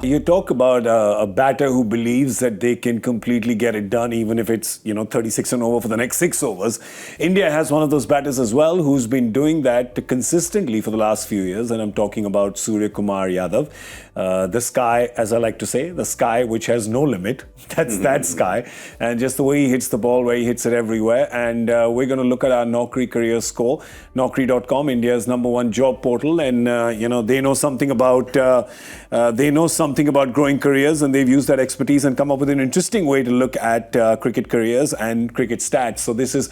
You talk about a batter who believes that they can completely get it done even if it's 36 and over for the next 6 overs. India has one of those batters as well who's been doing that consistently for the last few years, and I'm talking about Suryakumar Yadav. The sky, as I like to say, the sky which has no limit. That's that sky. And just the way he hits the ball, where he hits it everywhere. And we're going to look at our Naukri Career Score. Naukri.com, India's #1 job portal, and they know something about growing careers, and they've used that expertise and come up with an interesting way to look at cricket careers and cricket stats. So this is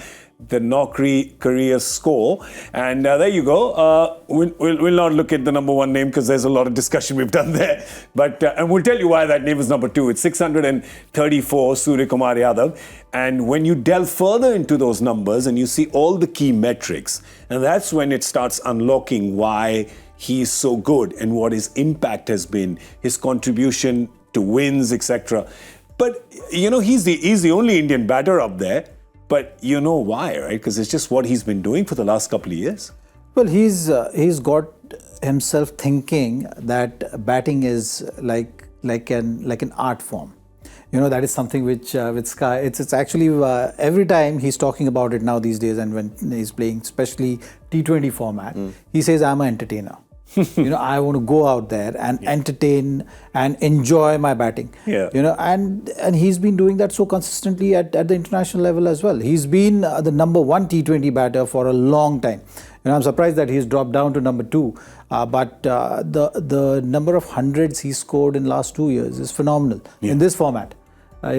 the Naukri Career Score, and there you go. We'll not look at the #1 name because there's a lot of discussion we've done there, but and we'll tell you why that name is #2. It's 634, Suryakumar Yadav, and when you delve further into those numbers and you see all the key metrics, and that's when it starts unlocking why he's so good and what his impact has been, his contribution to wins, etc. But he's the only Indian batter up there. But you know why, right? Because it's just what he's been doing for the last couple of years. Well, he's got himself thinking that batting is like an art form. That is something which with Sky, it's actually every time he's talking about it now these days, and when he's playing, especially T20 format, he says, "I'm an entertainer." I want to go out there and entertain and enjoy my batting. And he's been doing that so consistently at the international level as well. He's been the #1 T20 batter for a long time. I'm surprised that he's dropped down to #2. But the number of hundreds he scored in the last 2 years is phenomenal in this format.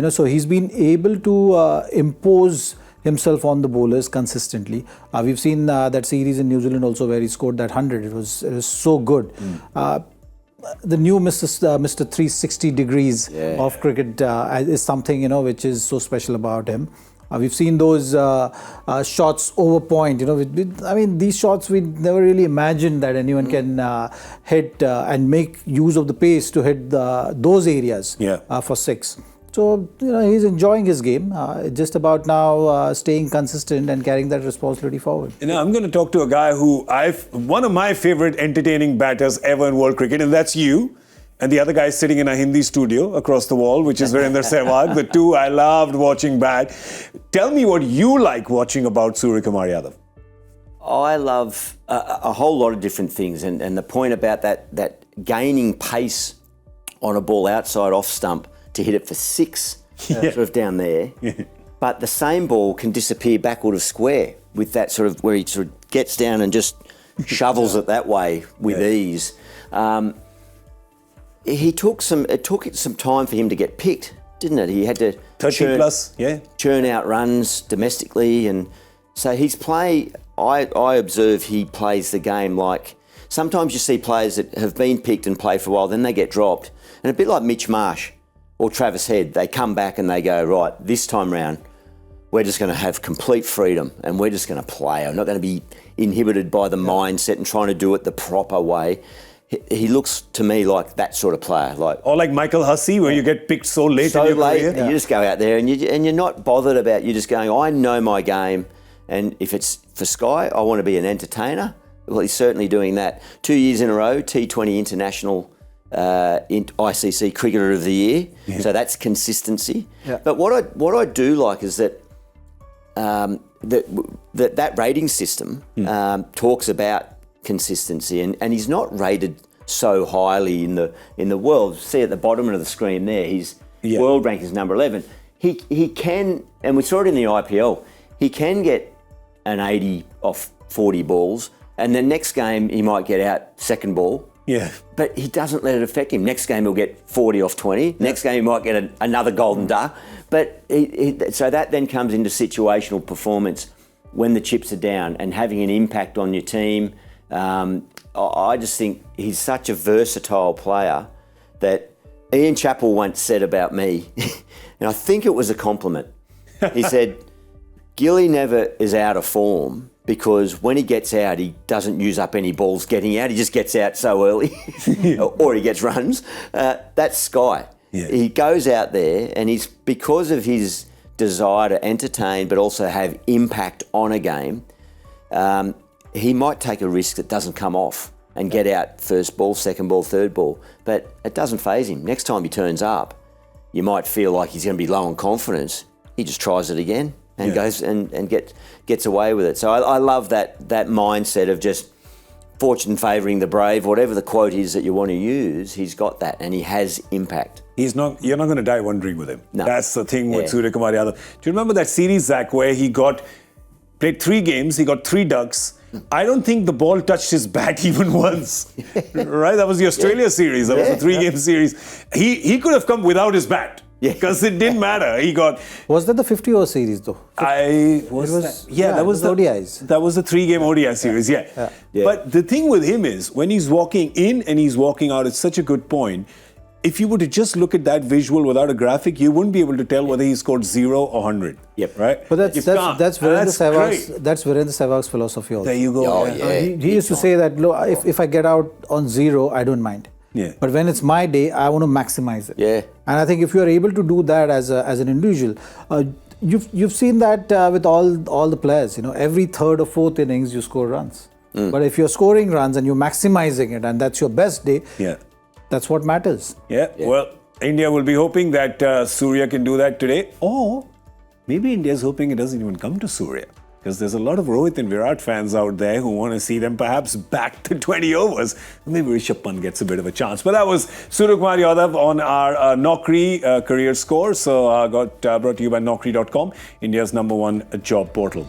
So he's been able to impose himself on the bowlers consistently. We've seen that series in New Zealand also where he scored that 100. It was so good. The new Mr. 360 degrees of cricket is something which is so special about him. We've seen those shots over point. These shots we never really imagined that anyone can hit and make use of the pace to hit those areas for 6. So, he's enjoying his game. It's just about now staying consistent and carrying that responsibility forward. I'm going to talk to a guy who one of my favorite entertaining batters ever in world cricket, and that's you. And the other guy is sitting in a Hindi studio across the wall, which is Virender Sehwag. The two I loved watching bat. Tell me what you like watching about Suryakumar Yadav. I love a whole lot of different things, and the point about that gaining pace on a ball outside off stump to hit it for 6, sort of down there. But the same ball can disappear backward of square with that sort of where he sort of gets down and just shovels it that way with ease. It took some time for him to get picked, didn't it? He had to 30 churn out runs domestically, and so his play. I observe he plays the game like sometimes you see players that have been picked and play for a while, then they get dropped, and a bit like Mitch Marsh or Travis Head, they come back and they go, right, this time round, we're just going to have complete freedom and we're just going to play. I'm not going to be inhibited by the mindset and trying to do it the proper way. He looks to me like that sort of player. Or like Michael Hussey, where you get picked so late in your career. And you just go out there and you're not bothered about, you're just going, I know my game, and if it's for Sky, I want to be an entertainer. Well, he's certainly doing that. 2 years in a row, T20 International ICC Cricketer of the Year, so that's consistency. But what I do like is that that rating system talks about consistency, and he's not rated so highly in the world. See at the bottom of the screen there, his world rank is number 11. He can, and we saw it in the IPL, he can get an 80 off 40 balls, and the next game he might get out second ball. But he doesn't let it affect him. Next game he'll get 40 off 20. Next game he might get another golden duck. But so that then comes into situational performance when the chips are down and having an impact on your team. I just think he's such a versatile player that Ian Chappell once said about me, and I think it was a compliment. He said, Gilly never is out of form because when he gets out, he doesn't use up any balls getting out. He just gets out so early or he gets runs. That's Sky. He goes out there and he's, because of his desire to entertain but also have impact on a game, he might take a risk that doesn't come off. and get out first ball, second ball, third ball. But it doesn't faze him. Next time he turns up, you might feel like he's going to be low on confidence. He just tries it again and goes and gets away with it. So I love that mindset of just fortune favouring the brave. Whatever the quote is that you want to use, he's got that, and he has impact. You're not going to die wondering with him. No. That's the thing with Suryakumar Yadav. Do you remember that series, Zach, where he played 3 games, he got 3 ducks. I don't think the ball touched his bat even once. Right? That was the Australia series. That was a 3-game series. He could have come without his bat. Because it didn't matter. He got. Was that the 50-over series though? That was the ODIs. That was the 3-game ODI series. Yeah. But the thing with him is when he's walking in and he's walking out, it's such a good point. If you were to just look at that visual without a graphic, you wouldn't be able to tell whether he scored 0 or 100. Yep. Right. But that's Virendra Sehwag's philosophy also. There you go. He used to say that, look, if I get out on 0, I don't mind. Yeah. But when it's my day, I want to maximize it. Yeah. And I think if you are able to do that as an individual, you've seen that with all the players. You know, every 3rd or 4th innings you score runs. But if you're scoring runs and you're maximizing it, and that's your best day, that's what matters. Well, India will be hoping that Surya can do that today, or maybe India's hoping it doesn't even come to Surya. Because there's a lot of Rohit and Virat fans out there who want to see them perhaps back to 20 overs. Maybe Rishabh Pant gets a bit of a chance. But that was Suryakumar Yadav on our Naukri Career Score. So brought to you by Naukri.com, India's #1 job portal.